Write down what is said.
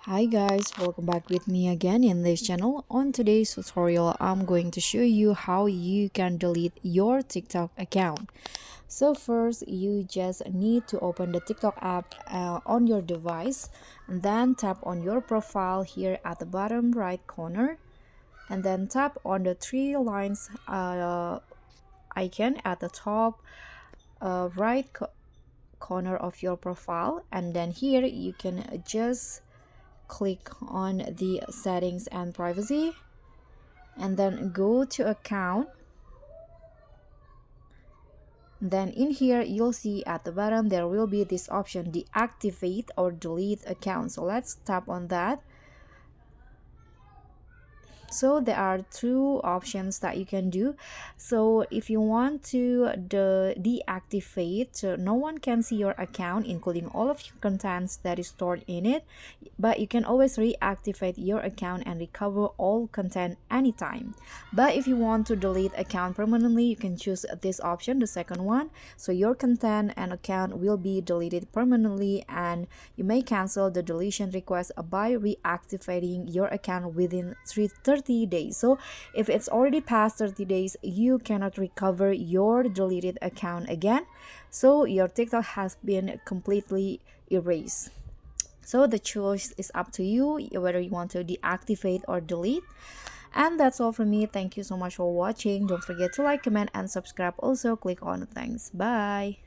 Hi guys, welcome back with me again in this channel. On today's tutorial, I'm going to show you how you can delete your TikTok account. So first, you just need to open the TikTok app on your device and then tap on your profile here at the bottom right corner and then tap on the three lines icon at the top right corner of your profile, and then here you can just click on the settings and privacy and then go to account. Then in here you'll see at the bottom there will be this option, deactivate or delete account. So let's tap on that. So there are two options that you can do. So if you want to deactivate, so no one can see your account including all of your contents that is stored in it, but you can always reactivate your account and recover all content anytime. But if you want to delete account permanently, you can choose this option, the second one. So your content and account will be deleted permanently, and you may cancel the deletion request by reactivating your account within 30 days. So if it's already past 30 days, you cannot recover your deleted account again. So your TikTok has been completely erased. So the choice is up to you whether you want to deactivate or delete. And that's all from me. Thank you so much for watching. Don't forget to like, comment, and subscribe. Also, click on the thanks. Bye.